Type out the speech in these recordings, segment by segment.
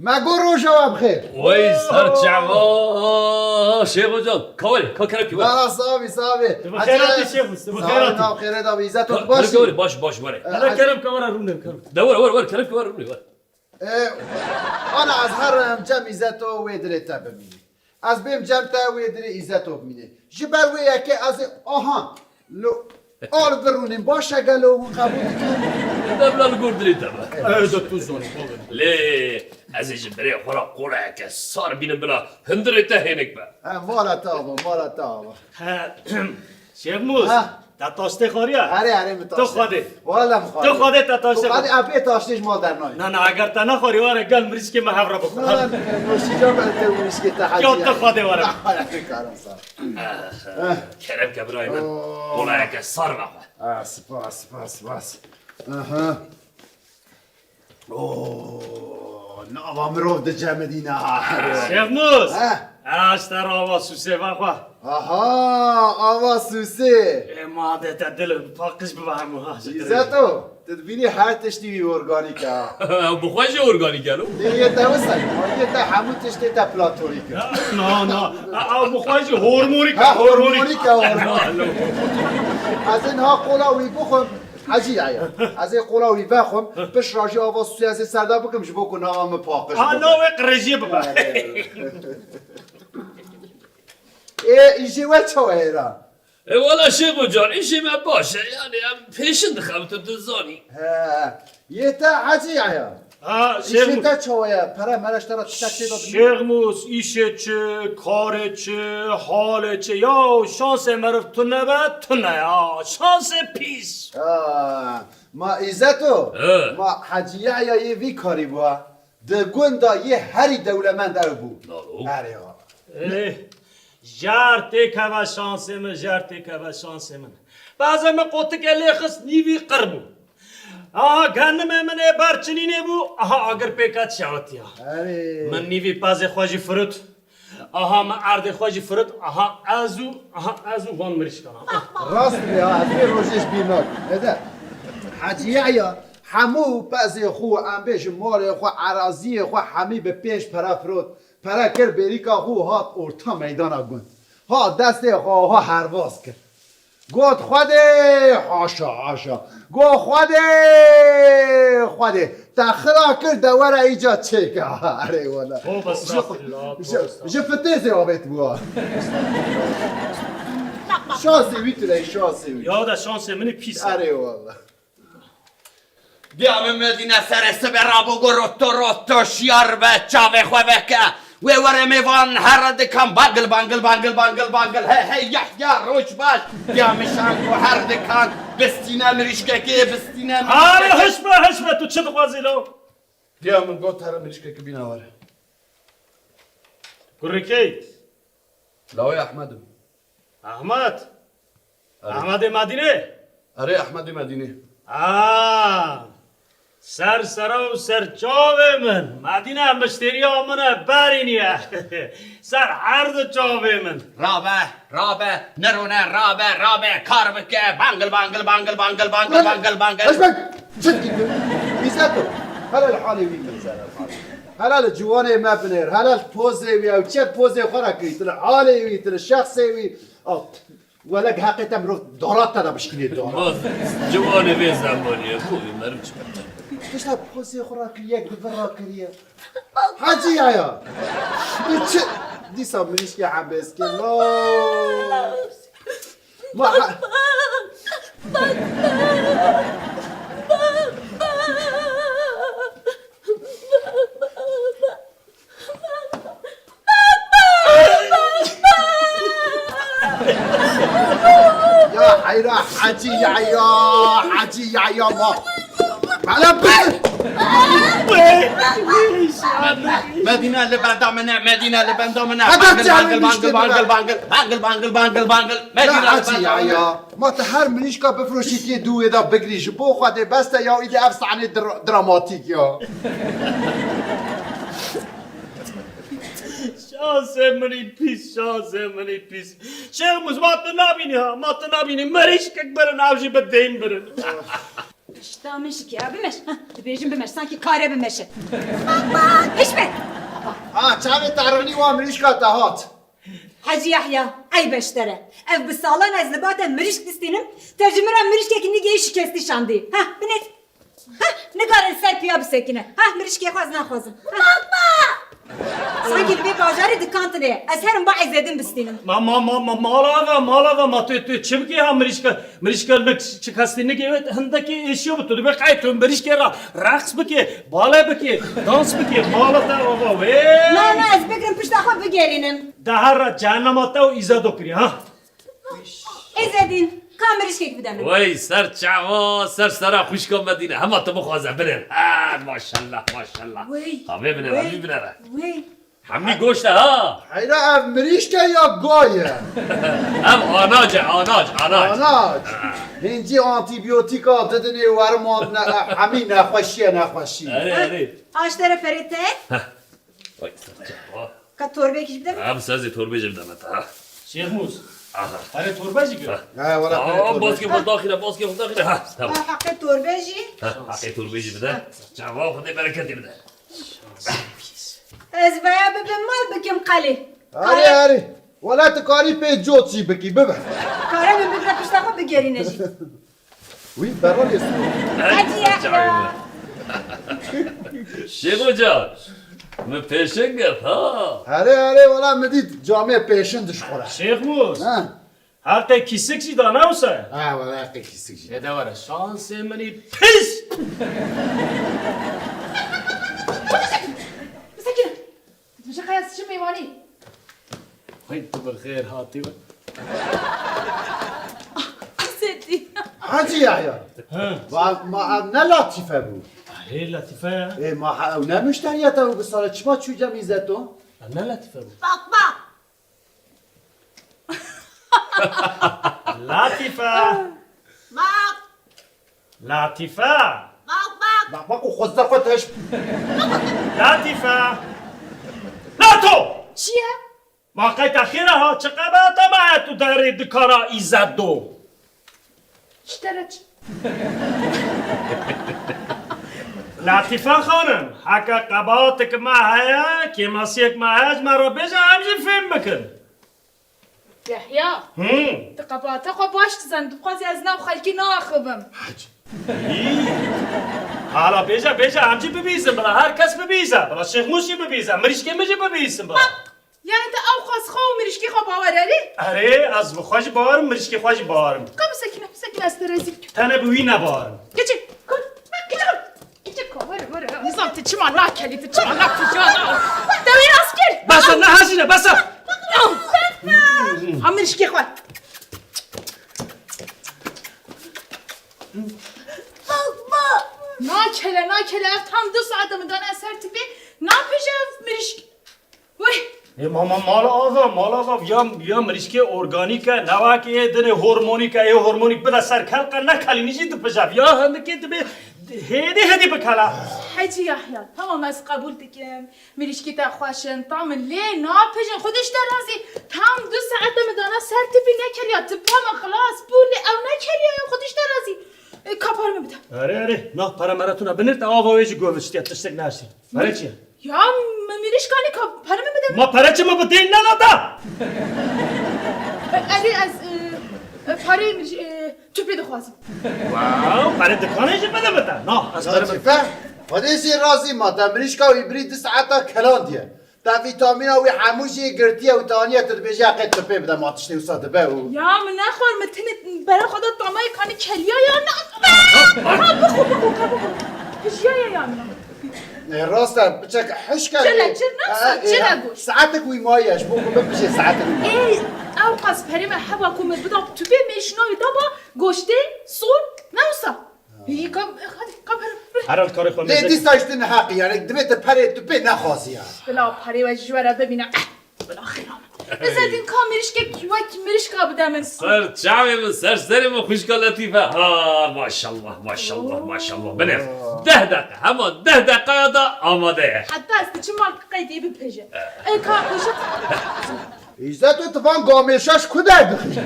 مگو رو جواب خیر وای سر جوا شیخ جان کاوری کاکرم کی نه صافی بخیراتی شیخ است بخیراتی نه خیره دا عزت کاوری باشی باش وره انا کرم کامرا رونم کرم دور کرم کی وره انا از هر جمع عزت و ویدره تا ببینی از بیم جمع تا ویدره عزت و ببینی جبر ویا که از آها لو آل برونیم باشه گلو اون قبول کنیم دبل الگوردري تبع هذا توزوني ليه عزيز بري خورا قولا كسار بين بلا هندري تهينك با مالا تابا شیخ موس تا تاشته خوریا اره تو خوده والا مخواد تو خوده تا تاشته بعد ابی تاشتش مال در نای نه اگر تا نخوری واره گل مریض که محاوره بکن من نوشی جا بلده اونیش که تحجیه یا تو خوده واره حالا فکرم سر كلام كبراي من قولا كسار بقى سپاس اها اوه نوام رو ده جمع دینا شیخ موس اشتر آواز سوسه بخوا آها آواز سوسه ماده تا دل پاکش ببهم عزتو تدبینی هر تشتی ارگانیکا بخواش اورگانيك قالوا دیگه تا وسای یه تا همون تشتی تا پلاتونیکا نه بخواش هورمونیکا هورمونیکا از اینها قلاوی بخون حاجی آیا از این قلاوی بخون بش راجی آواز سوسه از سردا بکم جبو کن نام پاکش نوع قرجی ببا ایجی و چوهیرا والله شيخ جان ايشي ما باشه يعني بيشن خمت تزاني یه تا حاجی آیا ایشی تا چوهیا پره مرش ترا تشتی داد شیخ موس ایشه چه کاره چه حاله چه یا شانس مرف تو نبه تو نه یا شانس پیس ما ایزتو ما حاجی آیا یه وی کاری بوا ده گوندا یه هری دولمند او بو هری ها جار تکه و شانس من جار تکه و شانس من بعضا من قوتک الیخس نیوی قربو گندم من برچنینه بو اگر پیکات شاوتیا من نیوی پاز خواجی فرود من عرض خواجی فرود ازو وان مرش کنم راست بیا از بی روشش بیمار نده حاجی آیا همو پاز خو انبش مال خو عراضی خو همی به پیش پرا فرود پرا کر بریکا خو هات ارتا میدان گون ها دست ها هرواز کرد گفت خوده حاشا گفت خوده تخلا کرد دوره ایجاد چکه اره والا جه فتیزه آبت بوا شانسی ویتونه شانسی ویتونه یاده شانس منی پیس اره والا Diamo medina saresse berabo rotto sciarbe ciave quevecca we were me van harad kan bangel hey ya roch bash diamo shanko harad kan bestina mirishke ke bestina حشمه تو چه خوازی لو بیا من گفت هر مریشکه که بینا واره گرکی لاوی احمد احمد مدینه اره احمد مدینه سر چاوه من مدینه مشتری آمنه برینیه سر عرض چاوه من رابه نرونه رابه کاربکه بانگل اشبك جد بيزاتو هلا الحالي وين بنزل الحالي هلا الجواني ما بنير هلا البوزي ويا وشي بوزي خرا كيت الحالي ويت الشخصي وي ولك حقيقة مروف دورات ترى بشكل دورات جواني في زماني ابوي مرمش ايش لا بوزي خرا كريك بفرا كريك حاجي يا دي صاب منيش يا عباس كلا ما يا حيرة حاجي يا ما على بال مدينة لبندامنا بانگل لا حاجي يا ما تهر منيش كا بفروشيت يدو اذا بقريش بو خاطر بس يا ايدي افس عن دراماتيك يا شانس منی پیس شانس منی پیس شیخ موز ما نبینی ها ما نبینی مریش که برن آوجی به دین برن اشتامش کی بمش بیجیم بمش sanki kare بمشه bak hiç mi ها چاوی ترانی و امریشکا دهات Hacı Yahya ay beştere ev bu sağlan az nebata miriş distinim tercümeran miriş kekini geyiş kesti şandı ha binet ha ne kadar serpiya bir sekine ha miriş ke khaz na khazım baba sanki bir bajarı dikantine az herim ba izledim bistinim مالا ما تو چم کی هم مریش کل چکستینی که هندکی ایشیو بتو به قای تو مریش که رقص بکی بالا بکی دانس بکی مالا تا بابا و نه az bekrim pişta xo bigerinim دهر جهنم تا و ایزا دکری ها izledin kam miriş kek bidemin وای سر چاوا سر خوش کن مدینه همه تو بخوازه برن ماشالله ماشالله وی ها ببینه وی همی گوشته ها حیره اف مریشکا یا گایه هم آناج آناج هنجی آنتیبیوتیکا ددنی ورمان همین نخوشی اره Ağaçlara ferite وای سر چاوا ka torbe kiş bidemin هم سازی تور بیجم دمت ها شیخ موز آها اره توربازی که ها ولا باز که من داخله ها تمام hakkı torbeci حقی تور بیجی بده چاوا خودی برکتی بده ez baya bibim mal bikim qali هری ولا تکاری پی جوتشی بکی ببر kare min bibra pişta xo bigerineci وی برای اسم Hacı Yahya شیخو جان من پیشن گرد ها هری ولا مدید جامعه پیشن دش خوره شیخ موز ها حقا کیسک سی دانه اوسه ها ولا قیسی ده واره شانس منی پیس مسكينة مش خيال شمي واني وای تو بخیر هاتی و سيدي حاجی یحیی و ما نه لطیفه بود اره لطیفه ای ما نه مشتریت او بساله چما چوجه میزتو نه لطیفه بود باق باق لطیفه باق لطیفه باق باق بق بق و خود خودش لطیفه لاتو چیه؟ موقع تخیره ها چقدر تا ما تو داری دکارا ایزد دو اشترت لطیفه خانم حقا قباط که ما هیا که ماسیک ما هیج ما رو بیجا همجی فیلم بکن يحيى تقباته خو باش تزن تبقى از ناو خلقي ناخبم حالا بیجا همجی ببیزم بلا هر کس ببیزه بلا شیخ موشی ببیزه مریش که میجی ببیزم بلا يعني انت او خاص خو مريشكي خو باورالي اره از بخواج بارم مریش که خواج بارم قام سكينه استرزي تنه بوی نبارم كيتي كل كيتي ورا نظام تتشمع ناكلي تتشمع ناك في جانا دوين اسكر بس نه هزینه بس هم مريشكي خو ناكله tam 2 saat من دون اثر تبي ناپجه مريشكي وي مال آقا یا مریشکی ارگانیکه نواکه یه دنه هورمونیکه یه هورمونیک بده سر کلقه نکلی نیجی دو پجاب یا هندکی دو هدی بکلا حاجی یحیی تمام از قبول بکم مريشكي تا خواشن تام ليه ناپجن خودش درازي تام 2 ساعت مدانا سر تبي نکریا تپام خلاص بولی او نکریا خودش درازي کپار میبده اره نه para مراتونا بنرت آوا ویجی گوشتی تشتک نشی برای چیه یا مريشكاني کپار میبده ما para چه ما بدین ننادا علی از پاره توپی دخوازم واو para دکانه چه بده نه از para لطیفه خودشی رازی ما تمریشکا و ایبری 2 ساعتا کلان دیه تا ویتامینا و حموشی گرتیه و تانیه تربیجی حقیقت تپه بده ما تشتی و ساده به و یا من نخور متنت برای خدا دامای کانی کلیا یا نه بخو یا نه راستا بچک حش کردی چرا گوش ساعتك وی مایش بگو بپشه ساعتك وی ای او قص پریم حوا کومه بدا توپی میشنوی دابا گوشته سون نوسا هی کم هر کار خود لی دیستاشتن حقی یعنی دبیت پره توپه نخوازی بلا پری و جوره ببینم بلا خیرام بزدین کا مريشكا بدا من سر چاوی من سر من خوشگاه لطیفه ها ماشالله بنف 10 دقیقه همان 10 دقیقه دا آماده حتی از چه مال قیدی بپیجه ای کار کشت ایزد تو اتفاق گامیشاش کدر بخیر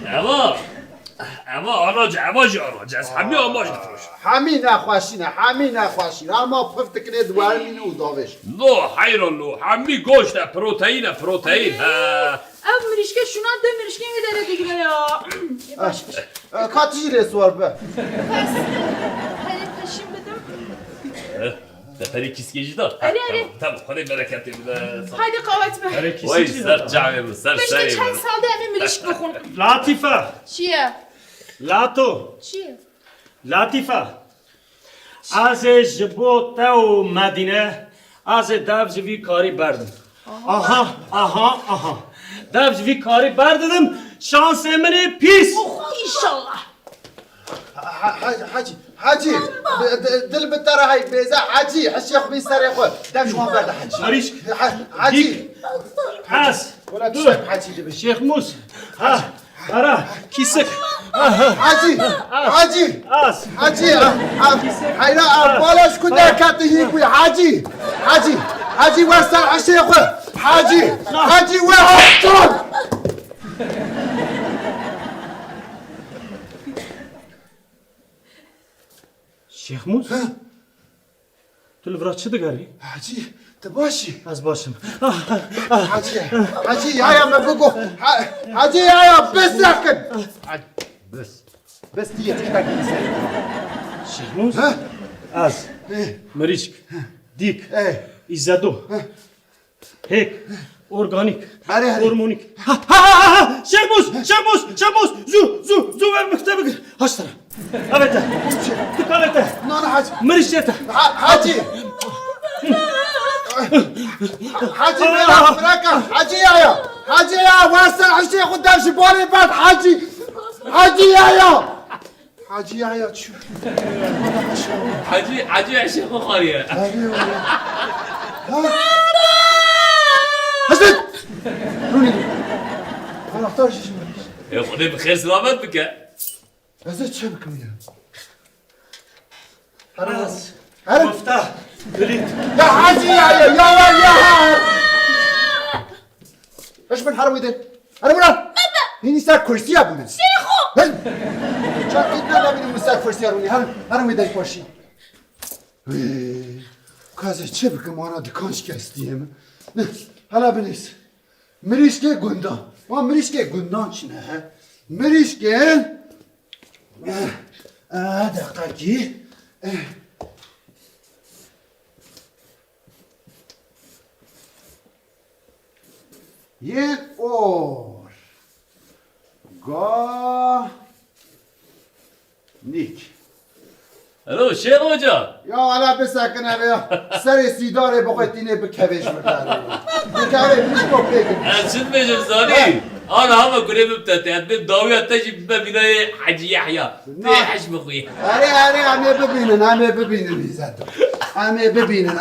اما اما جاراج از همه آماج فروش همین نخواشینه اما پفت کنه دوار مینه و داوش نو حیران نو همه گوشت پروتئین او مریشکه شونان ده مریشکه میداره دیگه یا باش کاتیجی رسوار به پس هلی پشیم بدم پری کیسکیجی دار آره. tamam خدا برکتی بده haydi kahvaltı be وای سر جعبه سر Beşte سری çay saldı hemen miriş bakın لطیفه Çiye لاتو Çiye لطیفه از جبو تو مدینه از دبجوی کاری بردم آها دبجوی کاری بردم شانس من پیس İnşallah حاجی دل بتره های بیزه حاجی حشیخ بی سر خود دمش ما برده حاجی مریش حاجی پس ولا تشرب حاجی دبش شیخ موس برا کیسک حاجی حیرا بالاش کده کتی هیگوی حاجی وستر حشیخ حاجی و هفتون شیخ موس تو لورا چه دگری؟ حاجی تباشی از باشم حاجی یا ما بگو حاجی یا بس نکن بس دیگه تکتر کنی شیخ موس از مریشک دیک ایزدو هیک ارگانیک هورمونیک شیخ موس زو مکتب بگیر هاشترم اوته دکانته نه حاجی مریشته حاجی براکا حاجی یا واسه حشی خود دمش باری بعد حاجی یا چو حاجی عشق خاریه حسن رونی انا اختار شیش یا خدا بخیر سلامت بکه ازت چه بکم یا از هرم گفته بلید يا حاجي يا ايش من حرام يدين انا مرا هني صار كرسي ابو ناس شيخو شاف كده نبي نمسك كرسي اروني حرام يدين باشي كازه چه بكم انا دكانش كاستيم هلا بنيس مريشكي گوندان ما مريشكي گوندان چنه مريشكي دقيقه یک اور نیک الو شیخ آجا یا حالا بسکنه بیا سر سیداره بخواه تینه بکوش بکنه بکوه بیش با بگم چند میشم زانی آن همه کنه ببتته بیم داوی حتی ببینه حجی یحیی نه حش بخوی اره همه ببینن ایزد همه ببینن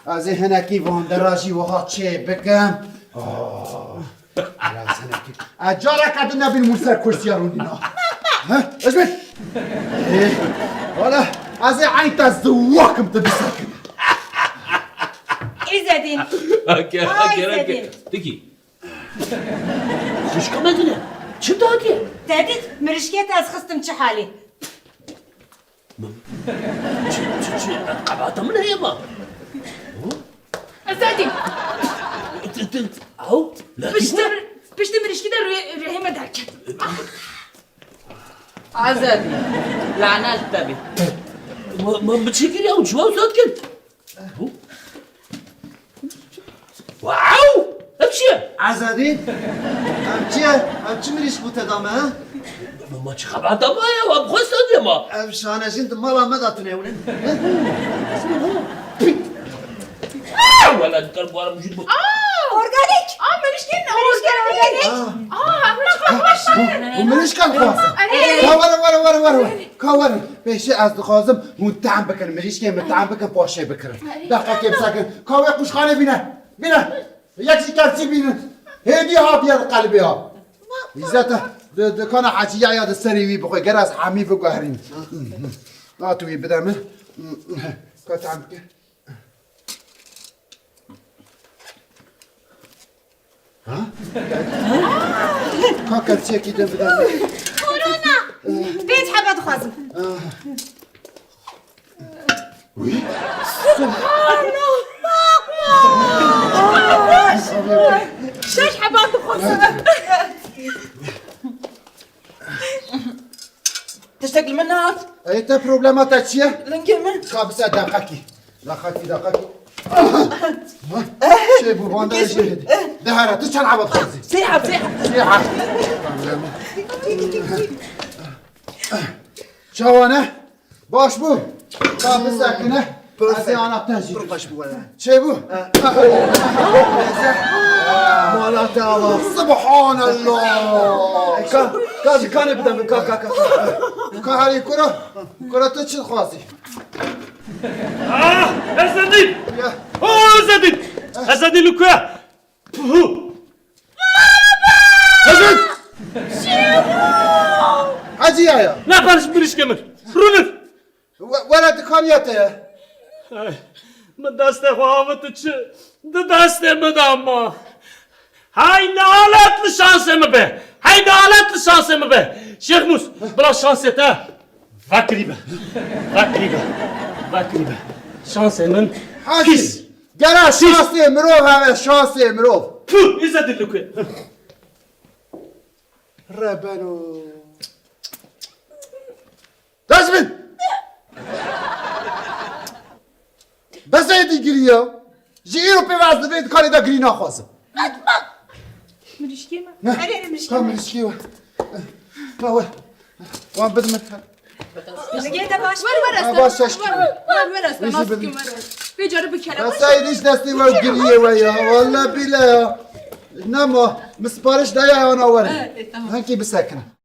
از هنکی واندراشی و ها چه بکم اجارا کدو نبین موسر کرسی هارون اینا ازمین والا از عین تزواکم تبسکن İzledin. Gerek. Peki. Hoş geldin. Kim dağıtıyor? Dedin, mürişket az kıstım çi hali. Kabahatı mı ne yapma? Azadin Au. Pişti mirişki de rehime derken عزادي لعنات تبي ما بتشكل يا شو صوت كده واو امشي عزادی همچی میریش بود ادامه ها؟ ما چه خبرت ما يا بخوست يا ما شانشین مالا مداتونه اونه ولا القلب ولا موجود Organik. mirişki ne Organik. و منش کن خواسته کاورم بشه از دخوازم متعم بکن مریش که متعم بکن پاشه بکرم دقیقه که بسکن کاوه قوشخانه بینه یک شکرچی بینه هدی ها بیاد قلبی ها ایزتا دكان حاجية يا دسري وي بخوي جراس حمي في قهرين لا توي بدمه كات عمك ها كاكل شيء كده بدمه كورونا بيت حبات خازم وي شش حبات خازم تشتغل منها ايتا بروبلماتك شيء لنكمل كابسة دقاقي دقاقي شيء بوانا شيء دهرة تشان عبد خازي سيحب شوانا باش بو كابسة كنه بس انا بتنجي باش بو شيء بو مالات الله سبحان الله كان بدم كهاري كرة تشل خازي أزدين يا أزدين أزدين لكوا أزد حاجي يا لا بارش بريش كمر رونف ولا دكانيته من دست خوابت چه دست مدام هاي نالت لشانس مبه هاي نالت لشانس مبه شيخ موس بلا شانسته فكريبه شانس من حاجي جرا شانسي مروف هذا شانسي مروف فو إزدين لكوا ربنا دازمن بس هيدي جريا جيرو بيواز دبيت كاري دا جرينا خاصة مريشكي ما كم رشكيوه هو وان بدمت لقيتها باش باش اشكي ورس ما فيك مرس بيجرب كلام بس هيديش دستي وجريه ويا والله بلا نما مسبارش دايا وانا ورا هنكي بسكنه